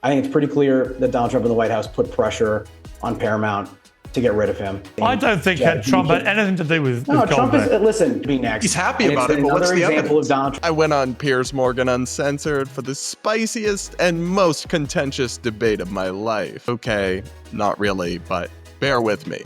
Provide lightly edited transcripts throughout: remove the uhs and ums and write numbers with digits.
I think it's pretty clear that Donald Trump and the White House put pressure on Paramount to get rid of him. I don't think Trump had anything to do with No, Trump Colbert. is, listen, be next. He's happy about it, but what's the evidence? I went on Piers Morgan Uncensored for the spiciest and most contentious debate of my life. Okay, not really, but bear with me.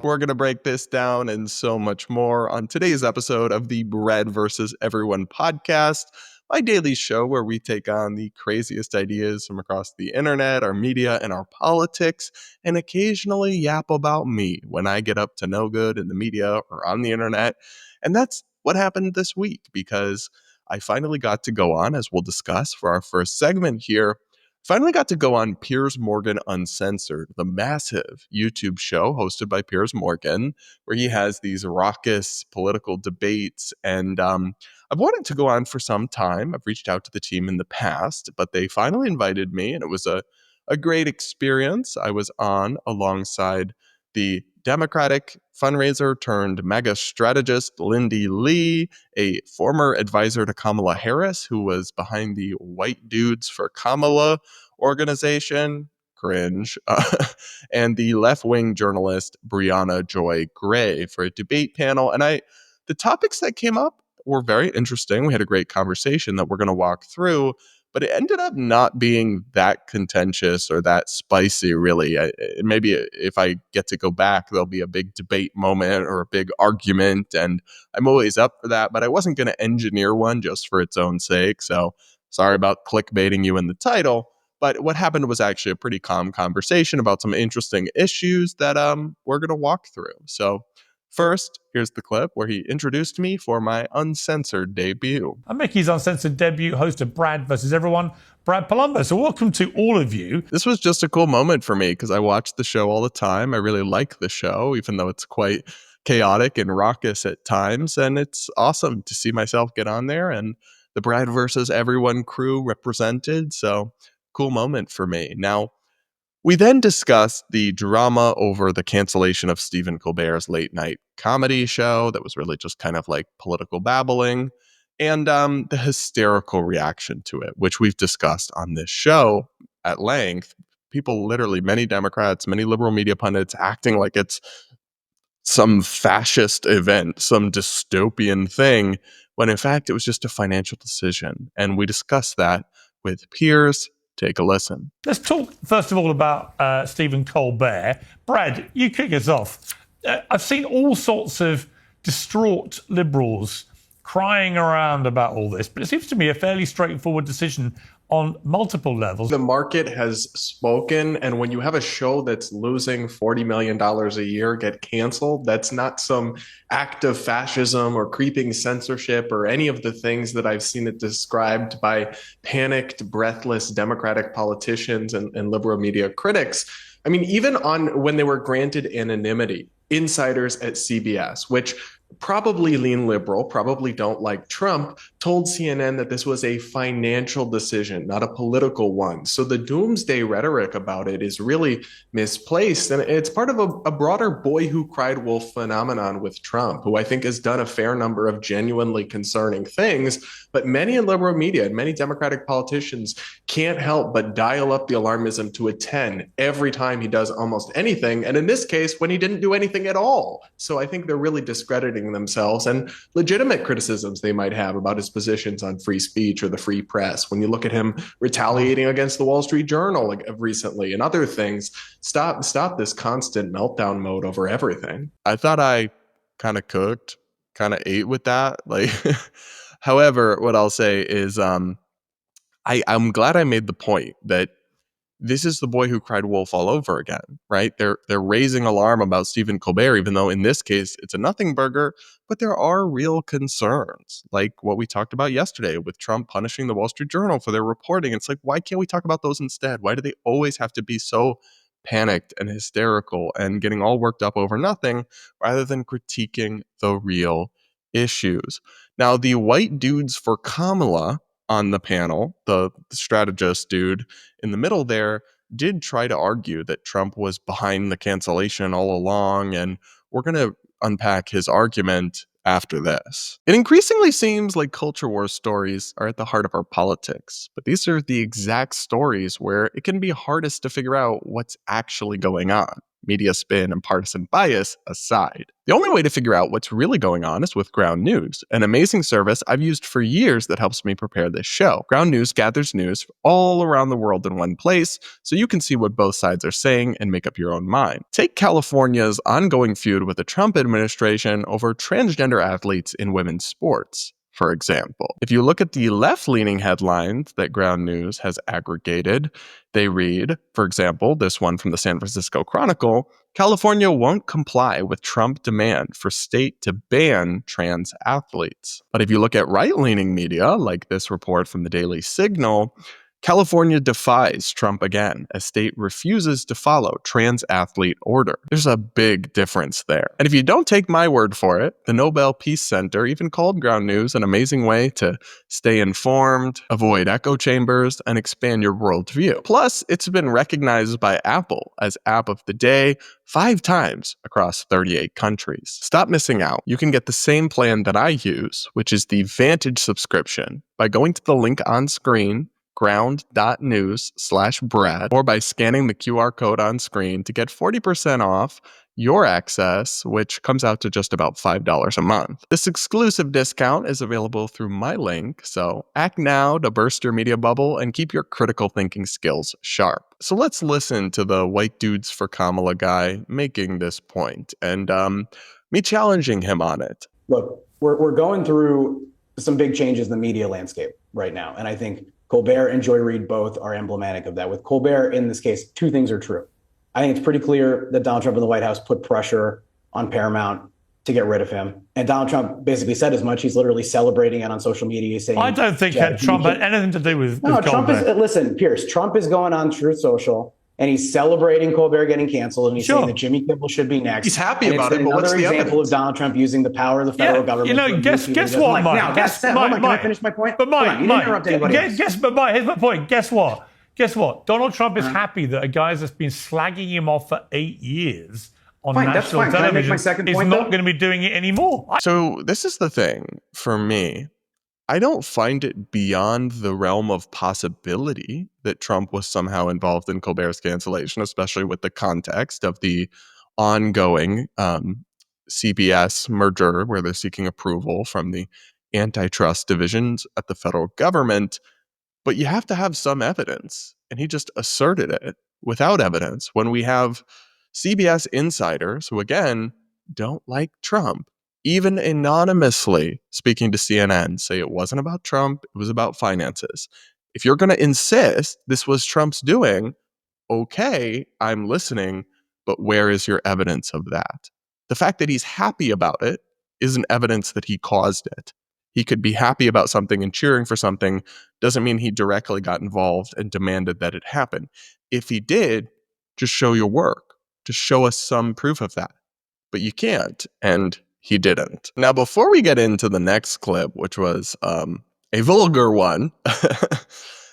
We're going to break this down and so much more on today's episode of the Bread versus Everyone podcast, my daily show where we take on the craziest ideas from across the internet, our media, and our politics, and occasionally yap about me when I get up to no good in the media or on the internet. And that's what happened this week, because I finally got to go on, as we'll discuss for our first segment here, finally got to go on Piers Morgan Uncensored, the massive YouTube show hosted by Piers Morgan, where he has these raucous political debates. And I've wanted to go on for some time. I've reached out to the team in the past, but they finally invited me, and it was a great experience. I was on alongside the Democratic fundraiser turned mega strategist Lindy Lee, a former advisor to Kamala Harris, who was behind the White Dudes for Kamala organization, cringe, and the left-wing journalist Brianna Joy Gray for a debate panel. And the topics that came up were very interesting. We had a great conversation that we're going to walk through, but it ended up not being that contentious or that spicy, really. Maybe if I get to go back, there'll be a big debate moment or a big argument, and I'm always up for that, but I wasn't going to engineer one just for its own sake, so sorry about clickbaiting you in the title. But what happened was actually a pretty calm conversation about some interesting issues that we're going to walk through. So first, here's the clip where he introduced me for my uncensored debut. I'm Mickey's uncensored debut, host of Brad versus Everyone, Brad Polumbo. So welcome to all of you. This was just a cool moment for me because I watch the show all the time. I really like the show, even though it's quite chaotic and raucous at times. And it's awesome to see myself get on there and the Brad versus Everyone crew represented. So cool moment for me. Now, we then discussed the drama over the cancellation of Stephen Colbert's late night comedy show that was really just kind of like political babbling, and the hysterical reaction to it, which we've discussed on this show at length. People literally, many Democrats, many liberal media pundits acting like it's some fascist event, some dystopian thing, when in fact it was just a financial decision. And we discussed that with Piers. Take a listen. Let's talk first of all about Stephen Colbert. Brad, you kick us off. I've seen all sorts of distraught liberals crying around about all this, but it seems to me a fairly straightforward decision on multiple levels. The market has spoken, and when you have a show that's losing $40 million a year get canceled, that's not some act of fascism or creeping censorship or any of the things that I've seen it described by panicked, breathless Democratic politicians and liberal media critics. I mean, even on when they were granted anonymity, insiders at CBS, which probably lean liberal, probably don't like Trump, told CNN that this was a financial decision, not a political one. So the doomsday rhetoric about it is really misplaced. And it's part of a broader boy who cried wolf phenomenon with Trump, who I think has done a fair number of genuinely concerning things. But many in liberal media and many Democratic politicians can't help but dial up the alarmism to a 10 every time he does almost anything. And in this case, when he didn't do anything at all. So I think they're really discrediting themselves and legitimate criticisms they might have about his positions on free speech or the free press. When you look at him retaliating against the Wall Street Journal recently and other things, stop this constant meltdown mode over everything. I thought I kind of cooked, kind of ate with that. However, what I'll say is I'm glad I made the point that this is the boy who cried wolf all over again, right? They're raising alarm about Stephen Colbert, even though in this case it's a nothing burger, but there are real concerns, like what we talked about yesterday with Trump punishing the Wall Street Journal for their reporting. It's like, why can't we talk about those instead? Why do they always have to be so panicked and hysterical and getting all worked up over nothing rather than critiquing the real issues? Now, the White Dudes for Kamala on the panel, the strategist dude in the middle there, did try to argue that Trump was behind the cancellation all along, and we're going to unpack his argument after this. It increasingly seems like culture war stories are at the heart of our politics, but these are the exact stories where it can be hardest to figure out what's actually going on. Media spin and partisan bias aside. The only way to figure out what's really going on is with Ground News, an amazing service I've used for years that helps me prepare this show. Ground News gathers news all around the world in one place, so you can see what both sides are saying and make up your own mind. Take California's ongoing feud with the Trump administration over transgender athletes in women's sports, for example. If you look at the left-leaning headlines that Ground News has aggregated, they read, for example, this one from the San Francisco Chronicle, California won't comply with Trump demand for state to ban trans athletes. But if you look at right-leaning media, like this report from the Daily Signal, California defies Trump again as state refuses to follow trans athlete order. There's a big difference there. And if you don't take my word for it, the Nobel Peace Center even called Ground News an amazing way to stay informed, avoid echo chambers, and expand your worldview. Plus, it's been recognized by Apple as App of the Day 5 times across 38 countries. Stop missing out. You can get the same plan that I use, which is the Vantage subscription, by going to the link on screen, ground.news/Brad, or by scanning the QR code on screen to get 40% off your access, which comes out to just about $5 a month. This exclusive discount is available through my link, so act now to burst your media bubble and keep your critical thinking skills sharp. So let's listen to the White Dudes for Kamala guy making this point, and me challenging him on it. Look, we're going through some big changes in the media landscape right now, and I think Colbert and Joy Reid both are emblematic of that. With Colbert, in this case, 2 things are true. I think it's pretty clear that Donald Trump and the White House put pressure on Paramount to get rid of him. And Donald Trump basically said as much. He's literally celebrating it on social media, saying, I don't think that Trump had anything to do with Trump Colbert. Listen, Piers, Trump is going on Truth Social, and he's celebrating Colbert getting canceled, and he's saying that Jimmy Kimmel should be next. He's happy about it, but what's the another example evidence? of Donald Trump using the power of the federal government. You know, guess what, Mike? Now, that's it. Hold on, can I finish my point? But Mike, you didn't interrupt anybody else. But Mike, here's my point. Guess what? Donald Trump is happy that a guy that's been slagging him off for 8 years on national television Can I make my second is point, not going to be doing it anymore. So this is the thing for me. I don't find it beyond the realm of possibility that Trump was somehow involved in Colbert's cancellation, especially with the context of the ongoing CBS merger where they're seeking approval from the antitrust divisions at the federal government. But you have to have some evidence. And he just asserted it without evidence when we have CBS insiders who, again, don't like Trump, even anonymously speaking to CNN, say it wasn't about Trump, it was about finances. If you're going to insist this was Trump's doing, okay, I'm listening, but where is your evidence of that? The fact that he's happy about it isn't evidence that he caused it. He could be happy about something and cheering for something doesn't mean he directly got involved and demanded that it happen. If he did, just show your work. Just show us some proof of that. But you can't, and he didn't. Now, before we get into the next clip, which was a vulgar one,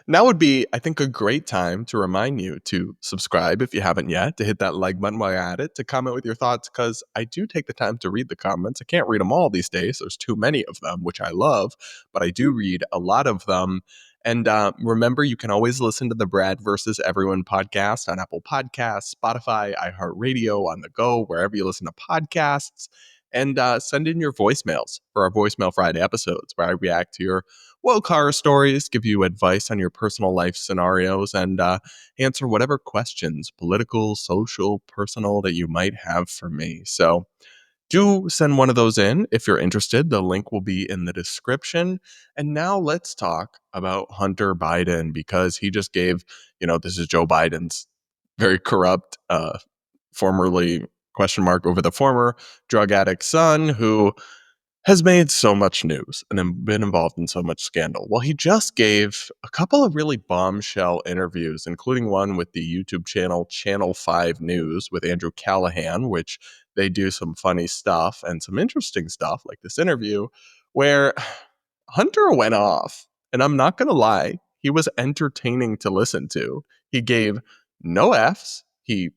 now would be, I think, a great time to remind you to subscribe if you haven't yet, to hit that like button while you're at it, to comment with your thoughts, because I do take the time to read the comments. I can't read them all these days. There's too many of them, which I love, but I do read a lot of them. And remember, you can always listen to the Brad versus Everyone podcast on Apple Podcasts, Spotify, iHeartRadio, on the go, wherever you listen to podcasts. And send in your voicemails for our Voicemail Friday episodes, where I react to your woke horror stories, give you advice on your personal life scenarios, and answer whatever questions, political, social, personal, that you might have for me. So do send one of those in if you're interested. The link will be in the description. And now let's talk about Hunter Biden, because he just gave, this is Joe Biden's very corrupt, formerly question mark over the former drug addict son, who has made so much news and been involved in so much scandal. Well, he just gave a couple of really bombshell interviews, including one with the YouTube channel Channel 5 News with Andrew Callahan, which they do some funny stuff and some interesting stuff, like this interview where Hunter went off. And I'm not going to lie, he was entertaining to listen to. He gave no Fs. He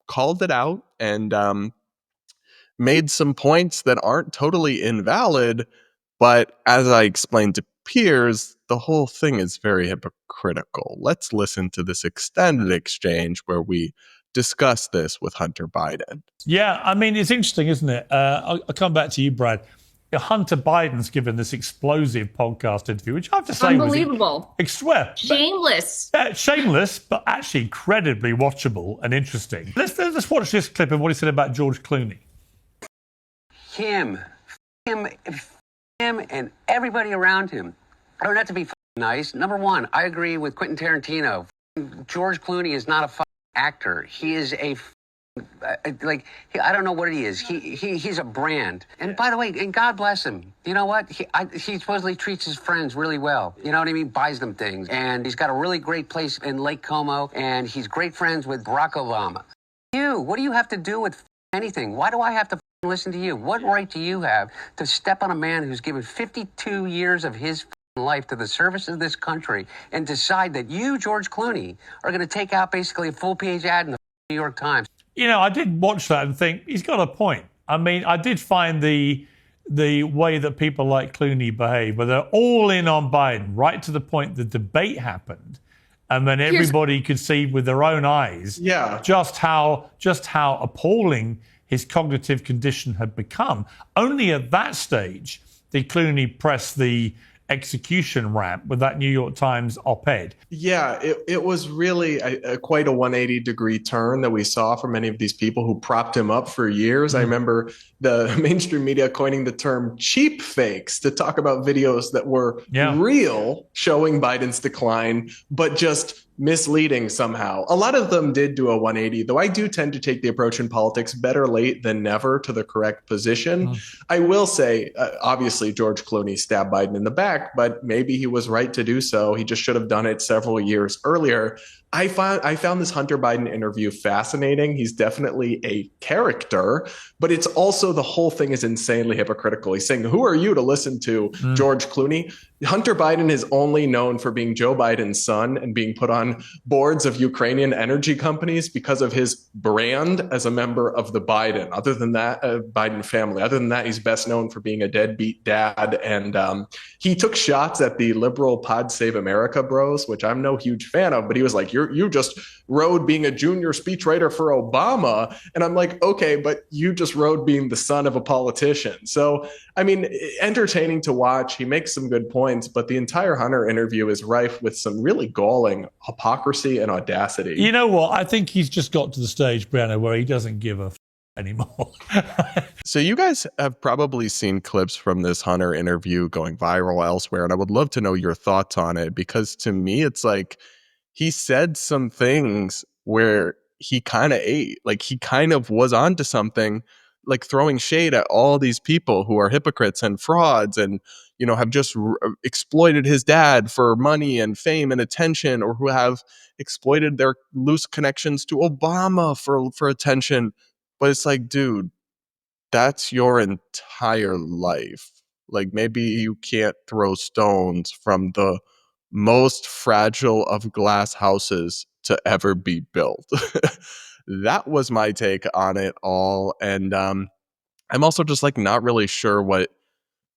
called it out, and made some points that aren't totally invalid. But as I explained to Piers, the whole thing is very hypocritical. Let's listen to this extended exchange where we discuss this with Hunter Biden. Yeah, I mean, it's interesting, isn't it? I'll come back to you, Brad. Hunter Biden's given this explosive podcast interview, which I have to say unbelievable, shameless, shameless, but actually incredibly watchable and interesting. Let's watch this clip of what he said about George Clooney. Him, and everybody around him are not to be nice. Number one, I agree with Quentin Tarantino. George Clooney is not a actor. He is a I don't know what he is. He's a brand. And by the way, and God bless him. You know what? He supposedly treats his friends really well. You know what I mean? Buys them things. And he's got a really great place in Lake Como. And he's great friends with Barack Obama. What do you have to do with anything? Why do I have to listen to you? What right do you have to step on a man who's given 52 years of his life to the service of this country and decide that you, George Clooney, are going to take out basically a full-page ad in the New York Times? You know, I did watch that and think he's got a point. I mean, I did find the way that people like Clooney behave, where they're all in on Biden, right to the point the debate happened, and then everybody could see with their own eyes just how appalling his cognitive condition had become. Only at that stage did Clooney press the execution ramp with that New York Times op-ed. Yeah, it was really quite a 180-degree turn that we saw from many of these people who propped him up for years. I remember the mainstream media coining the term cheap fakes to talk about videos that were real, showing Biden's decline, but just misleading somehow. A lot of them did do a 180, though I do tend to take the approach in politics, better late than never, to the correct position. I will say, obviously, George Clooney stabbed Biden in the back, but maybe he was right to do so. He just should have done it several years earlier. I found this Hunter Biden interview fascinating. He's definitely a character, but it's also, the whole thing is insanely hypocritical. He's saying, who are you to listen to George Clooney? Hunter Biden is only known for being Joe Biden's son and being put on boards of Ukrainian energy companies because of his brand as a member of the Biden. Other than that, Biden family. Other than that, he's best known for being a deadbeat dad. And he took shots at the liberal Pod Save America bros, which I'm no huge fan of, but he was like, you just rode being a junior speechwriter for Obama. And I'm like, okay, but you just rode being the son of a politician. So, I mean, entertaining to watch. He makes some good points, but the entire Hunter interview is rife with some really galling hypocrisy and audacity. You know what? I think he's just got to the stage, Brianna, where he doesn't give a anymore. So you guys have probably seen clips from this Hunter interview going viral elsewhere, and I would love to know your thoughts on it, because to me, it's like he said some things where he kind of ate, like he kind of was onto something, like throwing shade at all these people who are hypocrites and frauds and, you know, have just exploited his dad for money and fame and attention, or who have exploited their loose connections to Obama for attention. But it's like, dude, that's your entire life. Like, maybe you can't throw stones from the most fragile of glass houses to ever be built. That was my take on it all. And I'm also just like not really sure what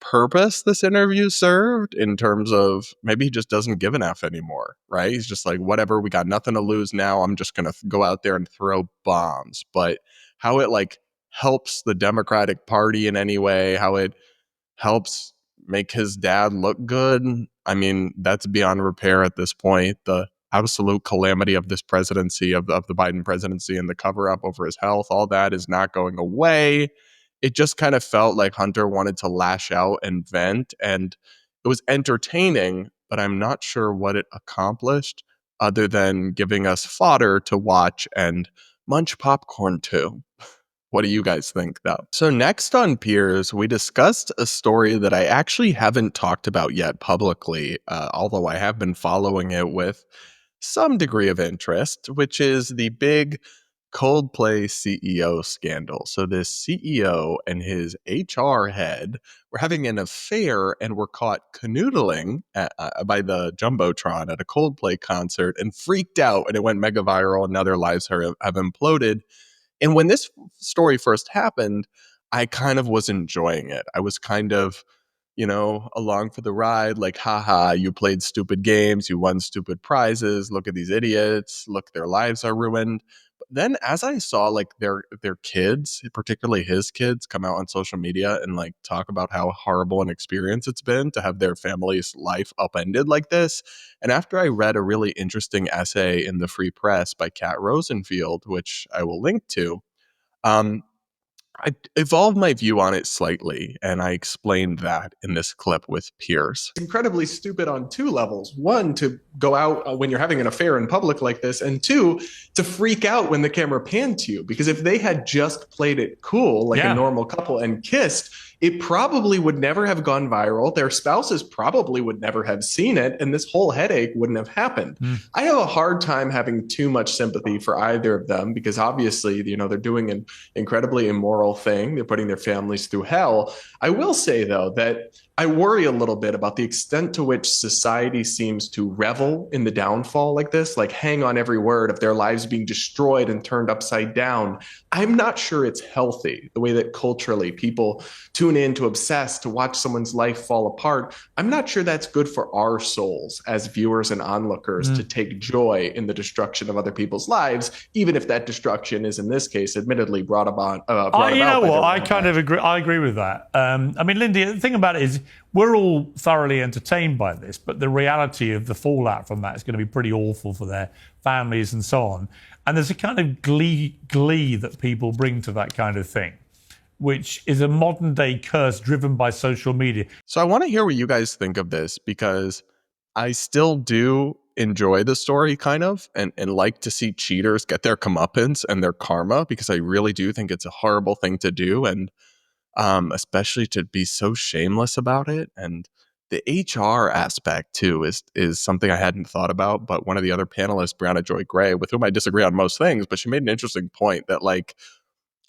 purpose this interview served, in terms of maybe he just doesn't give an F anymore, right? He's just like, whatever, we got nothing to lose now. I'm just going to go out there and throw bombs. But how it like helps the Democratic Party in any way, how it helps make his dad look good, I mean, that's beyond repair at this point. The absolute calamity of this presidency, of the Biden presidency, and the cover up over his health, all that is not going away. It just kind of felt like Hunter wanted to lash out and vent, and it was entertaining, but I'm not sure what it accomplished other than giving us fodder to watch and munch popcorn to. What do you guys think, though? So next on Piers, we discussed a story that I actually haven't talked about yet publicly, although I have been following it with some degree of interest, which is the big Coldplay CEO scandal. So this CEO and his HR head were having an affair and were caught canoodling by the Jumbotron at a Coldplay concert and freaked out, and it went mega viral and now their lives have imploded. And when this story first happened, I kind of was enjoying it. I was kind of, along for the ride, like, haha, you played stupid games, you won stupid prizes, look at these idiots, look, their lives are ruined. But then as I saw like their kids, particularly his kids, come out on social media and like talk about how horrible an experience it's been to have their family's life upended like this. And after I read a really interesting essay in the Free Press by Kat Rosenfield, which I will link to, um, I evolved my view on it slightly, and I explained that in this clip with Piers. Incredibly stupid on two levels. One, to go out when you're having an affair in public like this, and two, to freak out when the camera panned to you. Because if they had just played it cool, like a normal couple, and kissed, it probably would never have gone viral. Their spouses probably would never have seen it, and this whole headache wouldn't have happened. I have a hard time having too much sympathy for either of them, because obviously, they're doing an incredibly immoral thing. They're putting their families through hell. I will say, though, that I worry a little bit about the extent to which society seems to revel in the downfall like this, like hang on every word of their lives being destroyed and turned upside down. I'm not sure it's healthy, the way that culturally people tune in to obsess, to watch someone's life fall apart. I'm not sure that's good for our souls as viewers and onlookers to take joy in the destruction of other people's lives, even if that destruction is, in this case, admittedly brought about. You know what? I kind of agree. I agree with that. I mean, Lindy, the thing about it is we're all thoroughly entertained by this, but the reality of the fallout from that is going to be pretty awful for their families and so on. And there's a kind of glee that people bring to that kind of thing, which is a modern day curse driven by social media. So I want to hear what you guys think of this, because I still do enjoy the story kind of, and like to see cheaters get their comeuppance and their karma, because I really do think it's a horrible thing to do. And especially to be so shameless about it. And the HR aspect too is something I hadn't thought about. But one of the other panelists, Brianna Joy Gray, with whom I disagree on most things, but she made an interesting point that like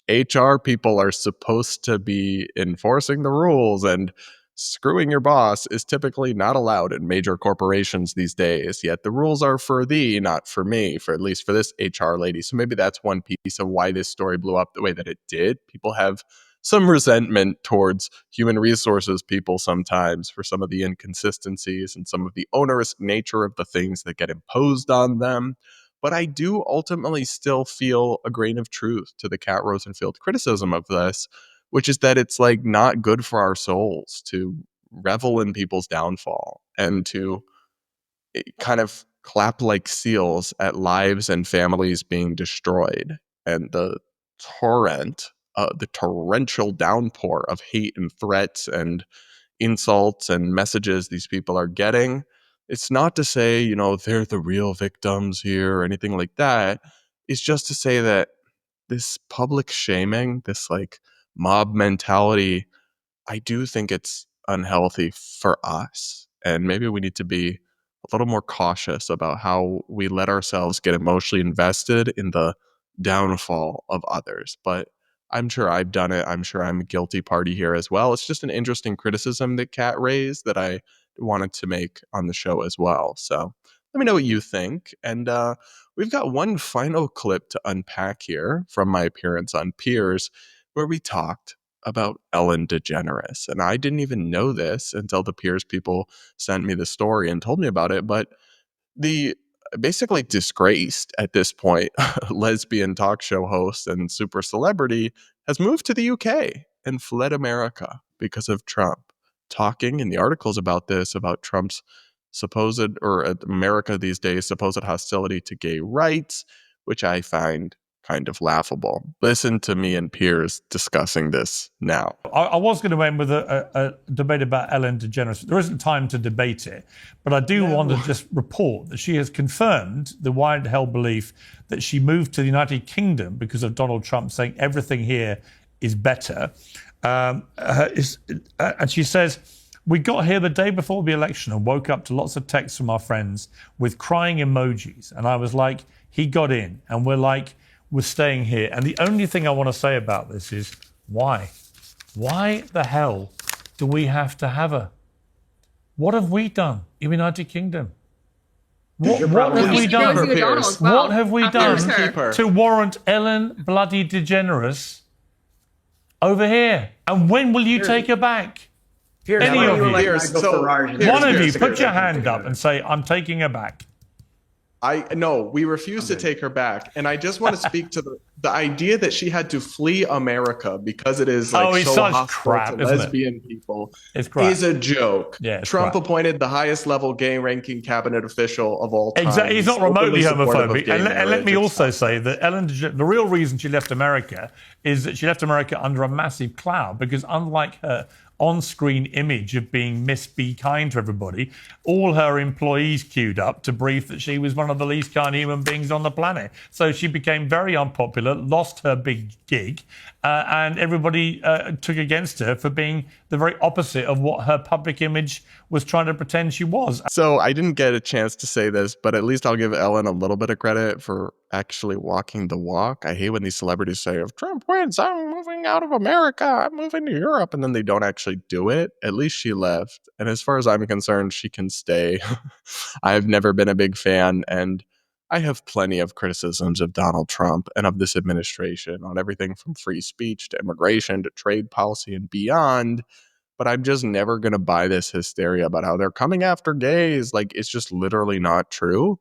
HR people are supposed to be enforcing the rules, and screwing your boss is typically not allowed in major corporations these days. Yet the rules are for thee, not for me, for at least for this HR lady. So maybe that's one piece of why this story blew up the way that it did. People have some resentment towards human resources people sometimes for some of the inconsistencies and some of the onerous nature of the things that get imposed on them. But I do ultimately still feel a grain of truth to the Kat Rosenfield criticism of this, which is that it's like not good for our souls to revel in people's downfall and to kind of clap like seals at lives and families being destroyed. And the torrential downpour of hate and threats and insults and messages these people are getting. It's not to say, they're the real victims here or anything like that. It's just to say that this public shaming, this like mob mentality, I do think it's unhealthy for us. And maybe we need to be a little more cautious about how we let ourselves get emotionally invested in the downfall of others. But I'm sure I've done it. I'm sure I'm a guilty party here as well. It's just an interesting criticism that Kat raised that I wanted to make on the show as well. So let me know what you think. And we've got one final clip to unpack here from my appearance on Piers, where we talked about Ellen DeGeneres. And I didn't even know this until the Piers people sent me the story and told me about it. But the basically disgraced at this point lesbian talk show host and super celebrity has moved to the UK and fled America because of Trump. Talking in the articles about this, about Trump's supposed, or America these days, supposed hostility to gay rights, which I find kind of laughable. Listen to me and Piers discussing this now. I was going to end with a debate about Ellen DeGeneres. There isn't time to debate it, but I do want to just report that she has confirmed the wide-held belief that she moved to the United Kingdom because of Donald Trump saying everything here is better. And she says, we got here the day before the election and woke up to lots of texts from our friends with crying emojis. And I was like, he got in. And we're staying here. And the only thing I want to say about this is, why? Why the hell do we have to have her? What have we done in the United Kingdom? What have we done? What have we done to warrant Ellen bloody DeGeneres over here. And when will you take her back? Piers, Any of you. Piers, so- Piers, One of you, Piers, put Piers. your hand up and say, I'm taking her back. We refuse to take her back. And I just want to speak to the idea that she had to flee America because it is like it's so such hostile crap, to isn't it? lesbian people It's crap. is a joke. Yeah, it's Trump crap. appointed the highest level gay ranking cabinet official of all time. Exactly. He's not remotely openly supportive of homophobic. gay And let marriage. me It's also not- say that Ellen DeGeneres, the real reason she left America is that she left America under a massive cloud, because unlike her on-screen image of being Miss Be Kind to everybody, all her employees queued up to brief that she was one of the least kind human beings on the planet. So she became very unpopular, lost her big gig, and everybody took against her for being the very opposite of what her public image was trying to pretend she was. So I didn't get a chance to say this, but at least I'll give Ellen a little bit of credit for actually walking the walk. I hate when these celebrities say, if Trump wins, I'm moving out of America, I'm moving to Europe, and then they don't actually do it. At least she left. And as far as I'm concerned, she can stay. I've never been a big fan, and I have plenty of criticisms of Donald Trump and of this administration on everything from free speech to immigration to trade policy and beyond. But I'm just never going to buy this hysteria about how they're coming after gays. Like, it's just literally not true.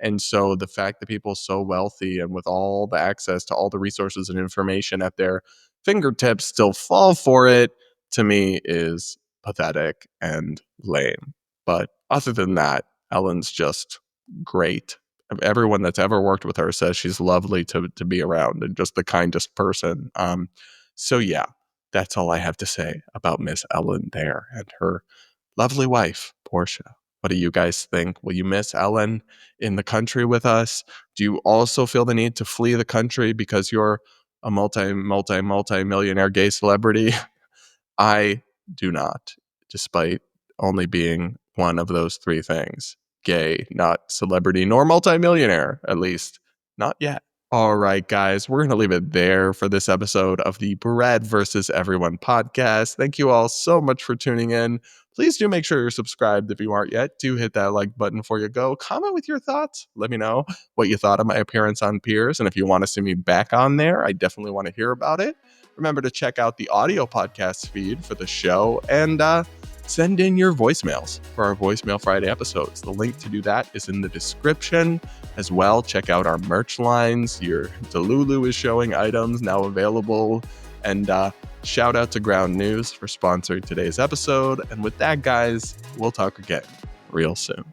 And so the fact that people so wealthy and with all the access to all the resources and information at their fingertips still fall for it, to me, is pathetic and lame. But other than that, Ellen's just great. Everyone that's ever worked with her says she's lovely to be around and just the kindest person. So yeah, that's all I have to say about Miss Ellen there and her lovely wife, Portia. What do you guys think? Will you miss Ellen in the country with us? Do you also feel the need to flee the country because you're a multi-millionaire gay celebrity? I do not, despite only being one of those three things. Gay, not celebrity, nor multimillionaire, at least not yet. All right, guys, we're going to leave it there for this episode of the Bread versus Everyone podcast. Thank you all so much for tuning in. Please do make sure you're subscribed if you aren't yet. Do hit that like button before you go. Comment with your thoughts. Let me know what you thought of my appearance on Piers. And if you want to see me back on there, I definitely want to hear about it. Remember to check out the audio podcast feed for the show and send in your voicemails for our Voicemail Friday episodes. The link to do that is in the description as well. Check out our merch lines. Your Delulu is showing items now available. And shout out to Ground News for sponsoring today's episode. And with that, guys, we'll talk again real soon.